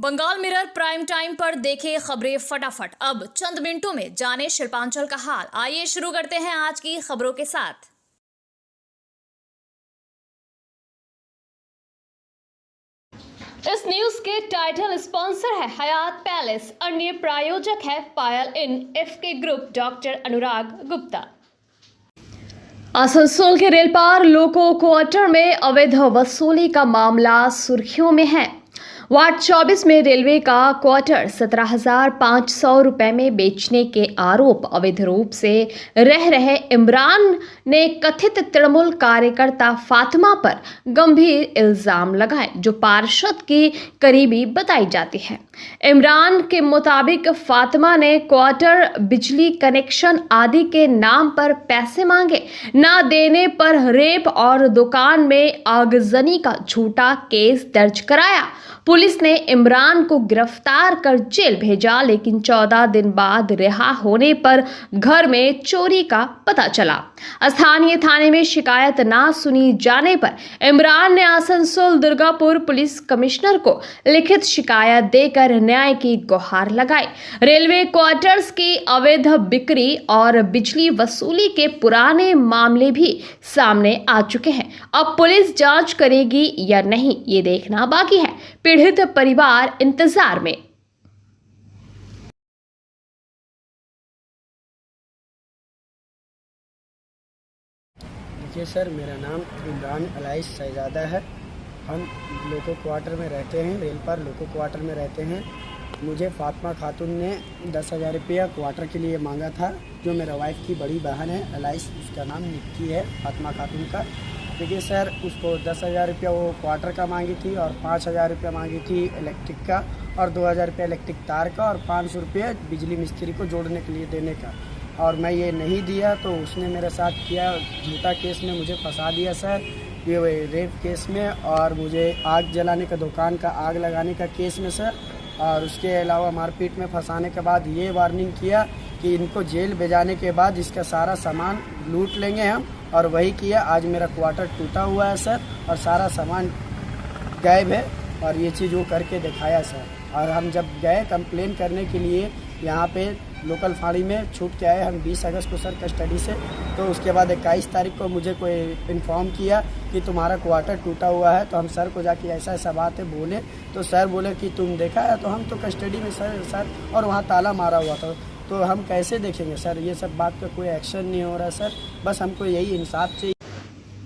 Bengal mirror prime time पर देखे खबरें फटाफट। अब चंद मिनटों में जाने शिल्पांचल का हाल। आइए शुरू करते हैं आज की खबरों के साथ। इस न्यूज के टाइटल स्पॉन्सर है हयात पैलेस, अन्य प्रायोजक है पायल इन, एफके ग्रुप, डॉक्टर अनुराग गुप्ता। आसनसोल के रेलपार लोको क्वार्टर में अवैध वसूली का मामला सुर्खियों में है। वार्ड 24 में रेलवे का क्वार्टर 17,500 रुपए में बेचने के आरोप अवैध रूप से रह रहे इमरान ने कथित तृणमूल कार्यकर्ता फातिमा पर गंभीर इल्जाम लगाए, जो पार्षद की करीबी बताई जाती है। इमरान के मुताबिक फातिमा ने क्वार्टर, बिजली कनेक्शन आदि के नाम पर पैसे मांगे, ना देने पर रेप और दुकान में आगजनी का झूठा केस दर्ज कराया। पुलिस ने इमरान को गिरफ्तार कर जेल भेजा, लेकिन 14 दिन बाद रिहा होने पर घर में चोरी का पता चला। स्थानीय थाने में शिकायत ना सुनी जाने पर इमरान ने आसनसोल दुर्गापुर पुलिस कमिश्नर को लिखित शिकायत देकर न्याय की गुहार लगाई। रेलवे क्वार्टर्स की अवैध बिक्री और बिजली वसूली के पुराने मामले भी सामने आ चुके हैं। अब पुलिस जांच करेगी या नहीं, ये देखना बाकी है। पीड़ित परिवार इंतजार में। देखिए सर, मेरा नाम इमरान अलाइस शहजादा है। हम लोको क्वार्टर में रहते हैं, रेल पर लोको क्वार्टर में रहते हैं। मुझे फातिमा खातून ने 10,000 रुपया क्वार्टर के लिए मांगा था, जो मेरा वाइफ की बड़ी बहन है अलाइस, उसका नाम निक्की है, फातिमा खातून का। देखिए सर, उसको 10,000 रुपया वो क्वार्टर का मांगी थी और 5,000 रुपया मांगी थी इलेक्ट्रिक का और 2,000 रुपया इलेक्ट्रिक तार का और 500 रुपया बिजली मिस्त्री को जोड़ने के लिए देने का। और मैं ये नहीं दिया तो उसने मेरे साथ किया, झूठा केस में मुझे फंसा दिया सर, ये रेप केस में, और मुझे आग जलाने का, दुकान का आग लगाने का केस में सर, और उसके अलावा मारपीट में फंसाने के बाद ये वार्निंग किया कि इनको जेल भेजाने के बाद इसका सारा सामान लूट लेंगे हम, और वही किया। आज मेरा क्वार्टर टूटा हुआ है सर और सारा सामान गायब है, और ये चीज़ वो करके दिखाया सर। और हम जब गए कंप्लेन करने के लिए यहाँ पे लोकल फाड़ी में छूट के आए हम 20 अगस्त को सर कस्टडी से, तो उसके बाद 21 तारीख को मुझे कोई इन्फॉर्म किया कि तुम्हारा क्वार्टर टूटा हुआ है। तो हम सर को जाके ऐसा ऐसा बात है बोले, तो सर बोले कि तुम देखा है? तो हम तो कस्टडी में सर और वहाँ ताला मारा हुआ था, तो हम कैसे देखेंगे सर? ये सब बात का कोई एक्शन नहीं हो रहा सर, बस हमको यही इंसाफ चाहिए।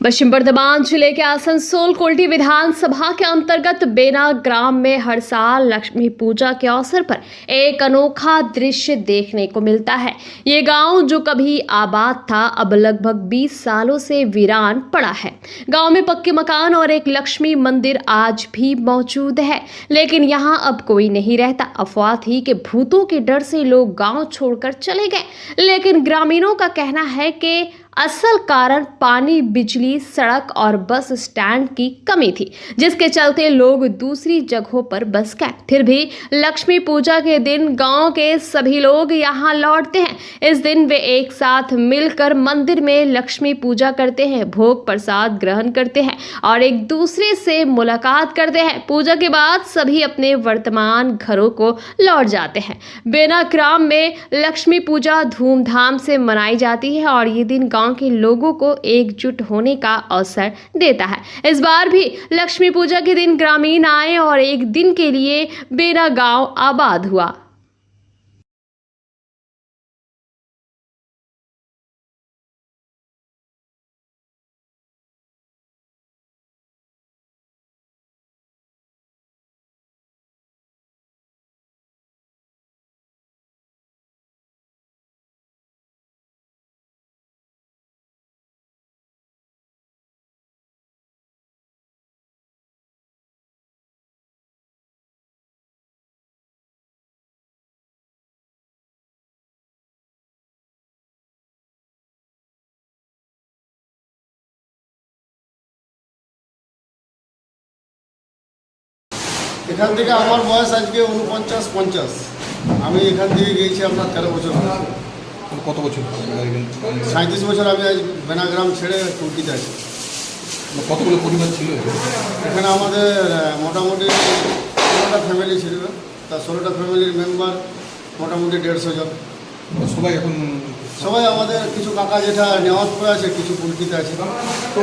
पश्चिम बर्धमान जिले के आसनसोल कोल्टी विधानसभा के अंतर्गत बेना ग्राम में हर साल लक्ष्मी पूजा के अवसर पर एक अनोखा दृश्य देखने को मिलता है। ये गांव जो कभी आबाद था, अब लगभग 20 सालों से वीरान पड़ा है। गांव में पक्के मकान और एक लक्ष्मी मंदिर आज भी मौजूद है, लेकिन यहाँ अब कोई नहीं रहता। अफवाह थी कि भूतों के डर से लोग गाँव छोड़कर चले गए, लेकिन ग्रामीणों का कहना है कि असल कारण पानी, बिजली, सड़क और बस स्टैंड की कमी थी, जिसके चलते लोग दूसरी जगहों पर बस गए। फिर भी लक्ष्मी पूजा के दिन गांव के सभी लोग यहां लौटते हैं। इस दिन वे एक साथ मिलकर मंदिर में लक्ष्मी पूजा करते हैं, भोग प्रसाद ग्रहण करते हैं और एक दूसरे से मुलाकात करते हैं। पूजा के बाद सभी अपने वर्तमान घरों को लौट जाते हैं। बेना ग्राम में लक्ष्मी पूजा धूमधाम से मनाई जाती है और ये दिन गांव के लोगों को एकजुट होने का अवसर देता है। इस बार भी लक्ष्मी पूजा के दिन ग्रामीण आए और एक दिन के लिए बेना गांव आबाद हुआ। এখান থেকে আমার বয়স আজকে 49-50। আমি এখান থেকে গিয়েছি আপনার 13 বছর। কত বছর? 37 বছর আমি আজ বেনাগ্রাম ছেড়ে তুর্কিতে আছি। কতগুলো পরিবার ছিল এখানে? আমাদের মোটামুটি 16টা ফ্যামিলি ছিল, তা 16টা ফ্যামিলির মেম্বার মোটামুটি 150 জন। তো সবাই এখন সবাই আমাদের কিছু কাকা যেটা নেওয়াজ করে আছে, কিছু পুলকিতে আছে। তো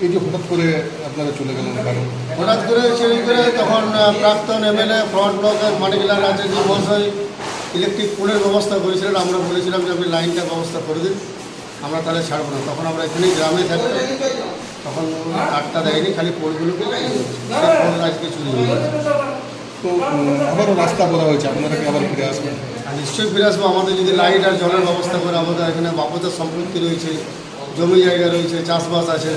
এই যে হঠাৎ করে আপনারা চলে গেলেন কারণ হঠাৎ করে চুরি করে তখন প্রাক্তন এমএলএ ফ্রন্ট ব্লকের মানিকলাল আছে যে মহাশয় ইলেকট্রিক পোলের ব্যবস্থা করেছিলেন। আমরা বলেছিলাম যে আপনি লাইনটা ব্যবস্থা করে দিন, আমরা তাহলে ছাড়বো না। তখন আমরা এখানেই গ্রামে থাকতাম, তখন কাঠটা দেয়নি, খালি পোলগুলোকে সেই পোল আজকে চুরি হয়ে গেছে। তো আবারও রাস্তা বলা হয়েছে, আপনারা কি আবার ফিরে আসবেন? আর নিশ্চয়ই ফিরে আসবো। আমাদের যদি লাইট আর জলের ব্যবস্থা করে, আমাদের এখানে বাপদের সম্পত্তি রয়েছে, জমি জায়গা রয়েছে, চাষবাস আছে।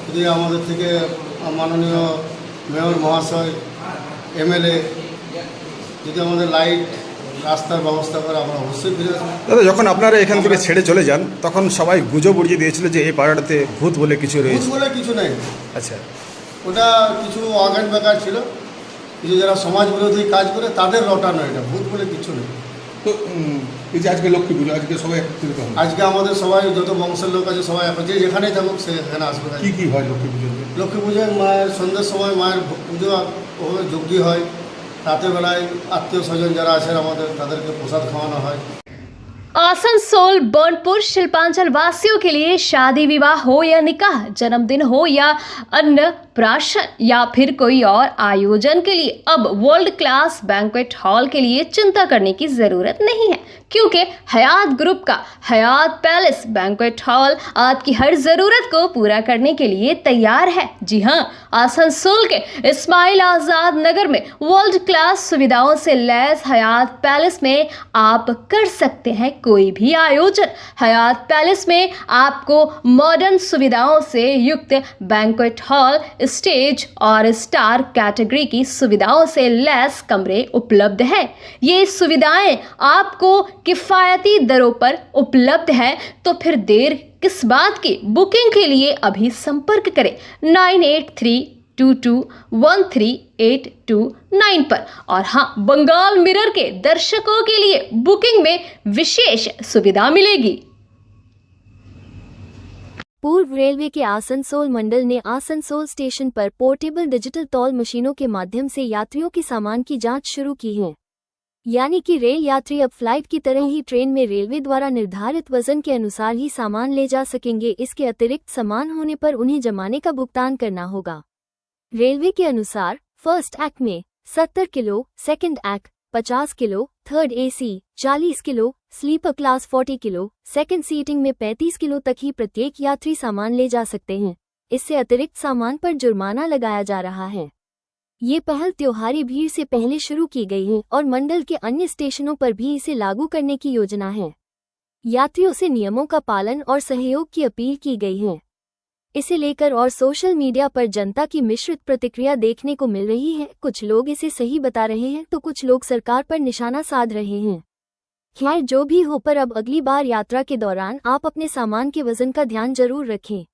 যদি আমাদের থেকে মাননীয় মেয়র মহাশয়, এমএলএ যদি আমাদের লাইট রাস্তার ব্যবস্থা করে, আমরা অবশ্যই ফিরে আসবো। দাদা, যখন আপনারা এখান থেকে ছেড়ে চলে যান তখন সবাই গুজব উড়িয়ে দিয়েছিল যে এই পাড়াটাতে ভূত বলে কিছু ভূত রয়েছে। বলে কিছু নেই, আচ্ছা, ওটা কিছু আগান বেকার ছিল, কিছু যারা সমাজ বিরোধী কাজ করে তাদের রটানো, এটা ভূত বলে কিছু নেই। তো এই যে আজকে লক্ষ্মী পুজো, আজকে সবাই একত্রিত হন, আজকে আমাদের সবাই যত বংশের লোক আছে সবাই যে যেখানেই থাকুক সেখানে আসবে। কি কি হয় লক্ষ্মী পুজোতে? লক্ষ্মী পুজোয় মায়ের সন্ধ্যের সময় মায়ের পুজো ওভাবে যজ্ঞ হয়। রাতের বেলায় আত্মীয় স্বজন যারা আছেন আমাদের তাদেরকে প্রসাদ খাওয়ানো হয়। आसनसोल बर्नपुर शिल्पांचल वासियों के लिए शादी विवाह हो या निकाह, जन्मदिन हो या अन्नप्राशन या फिर कोई और आयोजन के लिए अब वर्ल्ड क्लास बैंक्वेट हॉल के लिए चिंता करने की जरूरत नहीं है, क्योंकि हयात ग्रुप का हयात पैलेस बैंक्वेट हॉल आपकी हर जरूरत को पूरा करने के लिए तैयार है। जी हां, आसनसोल के इस्माइल आजाद नगर में वर्ल्ड क्लास सुविधाओं से लैस हयात पैलेस में आप कर सकते हैं कोई भी आयोजन। हयात पैलेस में आपको मॉडर्न सुविधाओं से युक्त बैंक्वेट हॉल, स्टेज और स्टार कैटेगरी की सुविधाओं से लैस कमरे उपलब्ध है। ये सुविधाएं आपको किफ़ायती दरों पर उपलब्ध है, तो फिर देर किस बात की? बुकिंग के लिए अभी संपर्क करें 9832213829 पर। और हाँ, बंगाल मिरर के दर्शकों के लिए बुकिंग में विशेष सुविधा मिलेगी। पूर्व रेलवे के आसनसोल मंडल ने आसनसोल स्टेशन पर पोर्टेबल डिजिटल तौल मशीनों के माध्यम से यात्रियों के सामान की जांच शुरू की है। यानी कि रेल यात्री अब फ्लाइट की तरह ही ट्रेन में रेलवे द्वारा निर्धारित वजन के अनुसार ही सामान ले जा सकेंगे। इसके अतिरिक्त सामान होने पर उन्हें जमाने का भुगतान करना होगा। रेलवे के अनुसार फर्स्ट एक्ट में 70 किलो, सेकंड एक्ट 50 kilo, third AC 40 kilo, sleeper class 40 kilo, second seating में 35 किलो तक ही प्रत्येक यात्री सामान ले जा सकते हैं। इससे अतिरिक्त सामान पर जुर्माना लगाया जा रहा है। ये पहल त्योहारी भीड़ से पहले शुरू की गई है और मंडल के अन्य स्टेशनों पर भी इसे लागू करने की योजना है। यात्रियों से नियमों का पालन और सहयोग की अपील की गई है। इसे लेकर और सोशल मीडिया पर जनता की मिश्रित प्रतिक्रिया देखने को मिल रही है। कुछ लोग इसे सही बता रहे हैं तो कुछ लोग सरकार पर निशाना साध रहे हैं। खैर, जो भी हो, पर अब अगली बार यात्रा के दौरान आप अपने सामान के वजन का ध्यान जरूर रखें।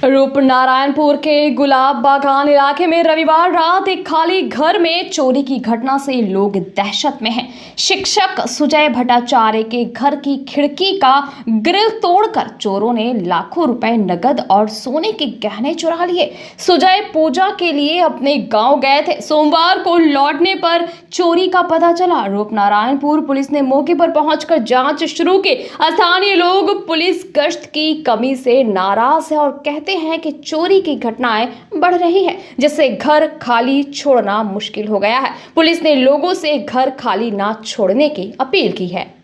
रूपनारायणपुर के गुलाब बागान इलाके में रविवार रात एक खाली घर में चोरी की घटना से लोग दहशत में हैं। शिक्षक सुजय भट्टाचार्य के घर की खिड़की का ग्रिल तोड़कर चोरों ने लाखों रुपए नगद और सोने के गहने चुरा लिए। सुजय पूजा के लिए अपने गांव गए थे। सोमवार को लौटने पर चोरी का पता चला। रूपनारायणपुर पुलिस ने मौके पर पहुंचकर जांच शुरू की। स्थानीय लोग पुलिस गश्त की कमी से नाराज है और कहते हैं कि चोरी की घटनाएं बढ़ रही है, जिससे घर खाली छोड़ना मुश्किल हो गया है। पुलिस ने लोगों से घर खाली ना छोड़ने की अपील की है।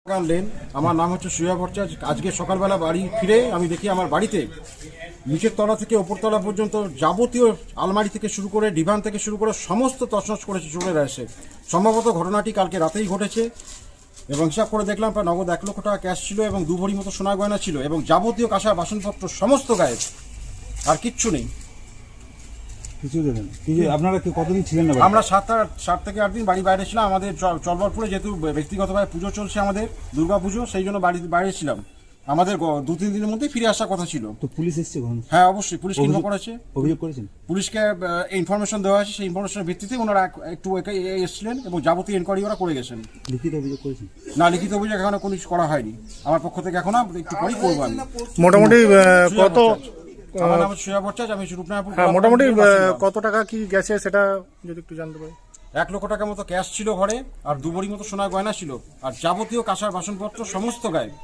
লেন। আমার নাম হচ্ছে সুয়া ভট্টাচার্য। আজকে সকালবেলা বাড়ি ফিরে আমি দেখি আমার বাড়িতে নিচের তলা থেকে ওপর তলা পর্যন্ত যাবতীয় আলমারি থেকে শুরু করে ডিভান থেকে শুরু করে সমস্ত তছনছ করেছে চোরেরা এসে। সম্ভবত ঘটনাটি কালকে রাতেই ঘটেছে এবং হিসাব করে দেখলাম প্রায় নগদ 1 লক্ষ টাকা ক্যাশ ছিল এবং 2 ভরি মতো সোনা গয়না ছিল এবং যাবতীয় কাঁসা বাসনপত্র সমস্ত গায়েব, আর কিচ্ছু নেই। কিছু দেবেন আপনারা কি কতদিন ছিলেন না? আমরা 7 থেকে 8 দিন বাড়ি বাইরে ছিলাম। আমাদের চলবরপুরে যেহেতু ব্যক্তিগতভাবে পুজো চলছে, আমাদের দুর্গা পুজো, সেই জন্য বাইরে ছিলাম। আমাদের 2-3 দিনের মধ্যেই ফিরে আসার কথা ছিল। তো পুলিশ এসেছে? হ্যাঁ, অবশ্যই পুলিশ ইনফর্ম করেছে, অভিযোগ করেছেন। পুলিশকে ইনফরমেশন দেওয়া হয়েছে, সেই ইনফরমেশনের ভিত্তিতে ওনারা একটু এসেছিলেন এবং যাবতীয় এনকোয়ারি ওরা করে গেছেন। লিখিত অভিযোগ করেছেন? না, লিখিত অভিযোগ এখনো কোনো কিছু করা হয়নি আমার পক্ষ থেকে, এখন একটু পরেই করবো আমি। মোটামুটি কত? আমার নাম সুয়া ভট্টাচার্য, আমি রূপনারায়ণপুর। হ্যাঁ, মোটামুটি কত টাকা কি গেছে সেটা যদি একটু জানতে পারি। 1 লক্ষ টাকা মতো ক্যাশ ছিল ঘরে, আর 2 ভরি মতো সোনার গয়না ছিল, আর যাবতীয় কাঁসার বাসনপত্র সমস্ত গায়েব।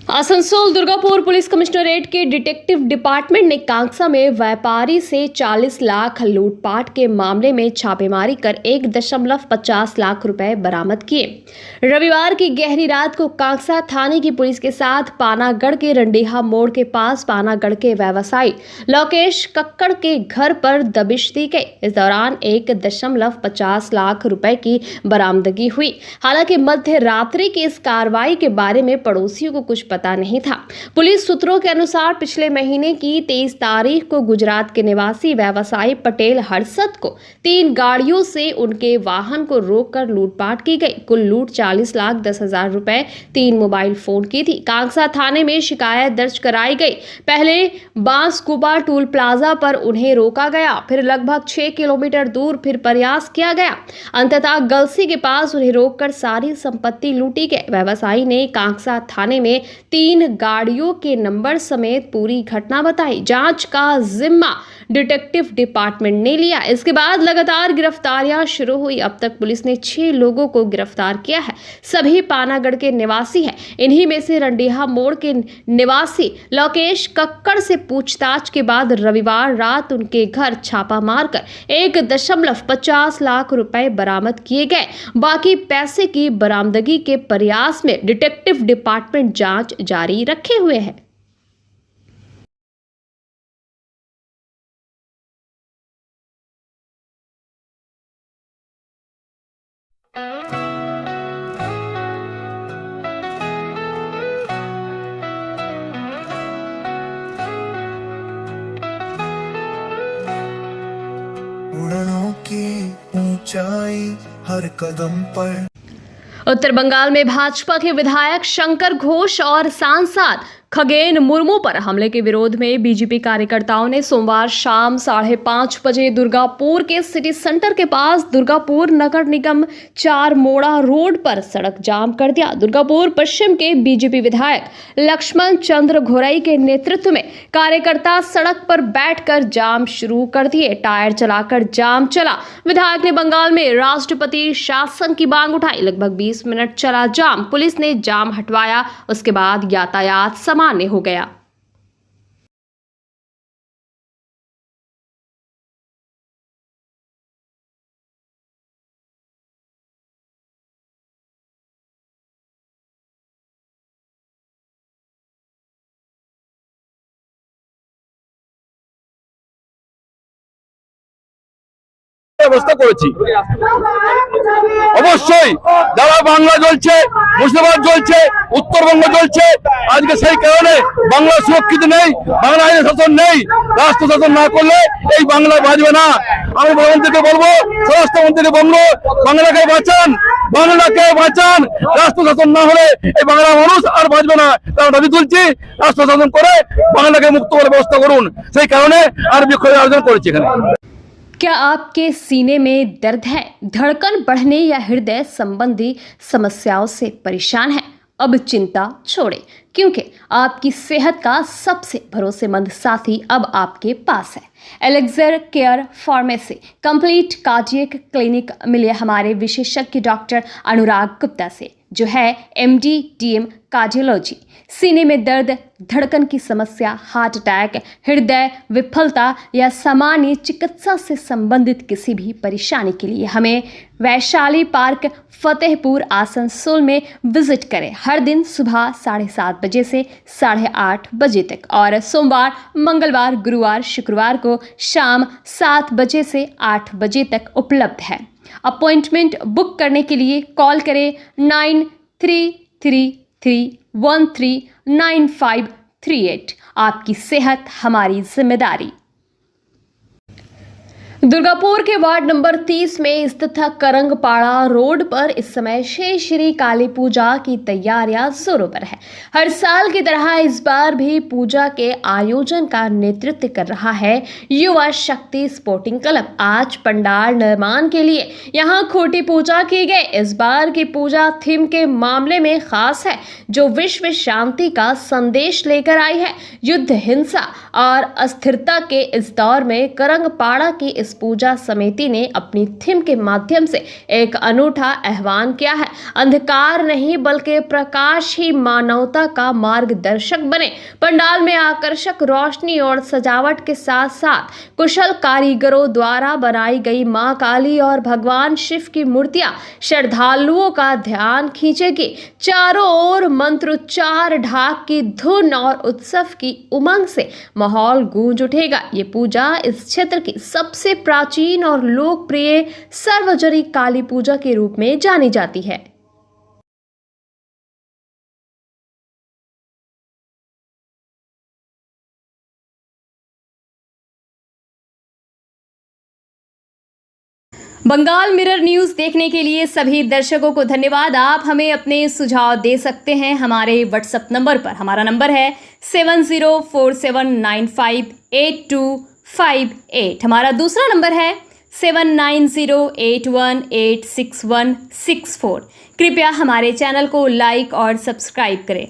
आसनसोल दुर्गापुर पुलिस कमिश्नरेट के डिटेक्टिव डिपार्टमेंट ने कांगसा में व्यापारी से 40 लाख लूटपाट के मामले में छापेमारी कर 1.50 लाख रुपए बरामद किए। रविवार की गहरी रात को कांगसा थाने की पुलिस के साथ पानागढ़ के रंडेहा मोड़ के पास पानागढ़ के व्यवसायी लोकेश कक्कड़ के घर पर दबिश दी गई। इस दौरान 1.50 लाख रुपए की बरामदगी हुई। हालांकि मध्य रात्रि की इस कार्रवाई के बारे में पड़ोसियों को कुछ पता नहीं था। पुलिस सूत्रों के अनुसार पिछले महीने की 23 तारीख को गुजरात के निवासी व्यवसायी पटेल हर्षद को 3 गाड़ियों से उनके वाहन को रोककर लूटपाट की गई। कुल लूट 40,10,000 रुपए, 3 मोबाइल फोन की थी। कांगसा थाने में शिकायत दर्ज कराई गई। पहले बांसकुबा टूल प्लाजा पर उन्हें रोका गया, फिर लगभग 6 किलोमीटर दूर फिर प्रयास किया गया। अंततः गलसी के पास उन्हें रोककर सारी संपत्ति लूटी गई। व्यवसायी ने कांगसा थाने में 3 गाड़ियों के नंबर समेत पूरी घटना बताई। जांच का जिम्मा डिटेक्टिव डिपार्टमेंट ने लिया। इसके बाद लगातार गिरफ्तारियां शुरू हुई। अब तक पुलिस ने 6 लोगों को गिरफ्तार किया है। सभी पानागढ़ के निवासी हैं। इन्हीं में से रंडेहा मोड़ के निवासी लोकेश कक्कड़ से पूछताछ के बाद रविवार रात उनके घर छापा मारकर 1.50 लाख रुपए बरामद किए गए। बाकी पैसे की बरामदगी के प्रयास में डिटेक्टिव डिपार्टमेंट जांच जारी रखे हुए है। उड़नों की ऊंचाई हर कदम पर। उत्तर बंगाल में भाजपा के विधायक शंकर घोष और सांसद खगेन मुर्मू पर हमले के विरोध में बीजेपी कार्यकर्ताओं ने सोमवार शाम 5:30 बजे दुर्गापुर के सिटी सेंटर के पास दुर्गापुर नगर निगम 4 मोड़ा रोड पर सड़क जाम कर दिया। दुर्गापुर पश्चिम के बीजेपी विधायक लक्ष्मण चंद्र घोरई के नेतृत्व में कार्यकर्ता सड़क पर बैठकर जाम शुरू कर दिए। टायर चलाकर जाम चला। विधायक ने बंगाल में राष्ट्रपति शासन की मांग उठाई। लगभग 20 मिनट चला जाम। पुलिस ने जाम हटवाया। उसके बाद यातायात सामान्य हो गया। ব্যবস্থা করেছি। অবশ্যই যারা বাংলা জ্বলছে, মুর্শিদাবাদ জ্বলছে, উত্তরবঙ্গ জ্বলছে, আজকে সেই কারণে বাংলা সুরক্ষিত নেই, বাংলা আইনের শাসন নেই। রাষ্ট্র শাসন না করলে এই বাংলা বাঁচবে না। আমি প্রধানমন্ত্রীকে বলবো, স্বরাষ্ট্রমন্ত্রীকে বলবো, বাংলাকে বাঁচান, বাংলাকে বাঁচান। রাষ্ট্র শাসন না হলে এই বাংলার মানুষ আর বাঁচবে না। তারা দাবি তুলছি, রাষ্ট্র শাসন করে বাংলাকে মুক্ত করার ব্যবস্থা করুন। সেই কারণে আর বিক্ষোভ আয়োজন করেছি এখানে। क्या आपके सीने में दर्द है, धड़कन बढ़ने या हृदय संबंधी समस्याओं से परेशान है? अब चिंता छोड़ें, क्योंकि आपकी सेहत का सबसे भरोसेमंद साथी अब आपके पास है। Elixir care pharmacy complete cardiac clinic मिले हमारे विशेषज्ञ डॉक्टर अनुराग गुप्ता से। जो है MD/DM कार्डियोलॉजी। सीने में दर्द, धड़कन की समस्या, हार्ट अटैक, हृदय विफलता या सामान्य चिकित्सा से संबंधित किसी भी परेशानी के लिए हमें वैशाली पार्क, फतेहपुर, आसनसोल में विजिट करें। हर दिन सुबह 7:30 बजे से 8:30 बजे तक और सोमवार, मंगलवार, गुरुवार, शुक्रवार को शाम 7 बजे से 8 बजे तक उपलब्ध है। अपॉइंटमेंट बुक करने के लिए कॉल करें 9333139538। आपकी सेहत हमारी जिम्मेदारी। दुर्गापुर के वार्ड नंबर 30 में स्थित करंगपाड़ा रोड पर इस समय श्री काली पूजा की तैयारियां जोरों पर है। हर साल की तरह इस बार भी पूजा के आयोजन का नेतृत्व कर रहा है युवा शक्ति स्पोर्टिंग क्लब। आज पंडाल निर्माण के लिए यहां खोटी पूजा की गई। इस बार की पूजा थीम के मामले में खास है, जो विश्व शांति का संदेश लेकर आई है। युद्ध, हिंसा और अस्थिरता के इस दौर में करंगपाड़ा की इस पूजा समिति ने अपनी थीम के माध्यम से एक अनूठा आह्वान किया है। अंधकार नहीं बल्कि प्रकाश ही मानवता का मार्गदर्शक बने। पंडाल में आकर्षक रोशनी और सजावट के साथ साथ कुशल कारीगरों द्वारा बनाई गई मां काली और भगवान शिव की मूर्तियां श्रद्धालुओं का ध्यान खींचेगी। चारों ओर मंत्रोच्चार, ढाक की धुन और उत्सव की उमंग से माहौल गूंज उठेगा। ये पूजा इस क्षेत्र की सबसे प्राचीन और लोकप्रिय सार्वजनिक काली पूजा के रूप में जानी जाती है। बंगाल मिरर न्यूज़ देखने के लिए सभी दर्शकों को धन्यवाद। आप हमें अपने सुझाव दे सकते हैं हमारे व्हाट्सएप नंबर पर। हमारा नंबर है 7047958258। हमारा दूसरा नंबर है 7908186164। कृपया हमारे चैनल को लाइक और सब्सक्राइब करें।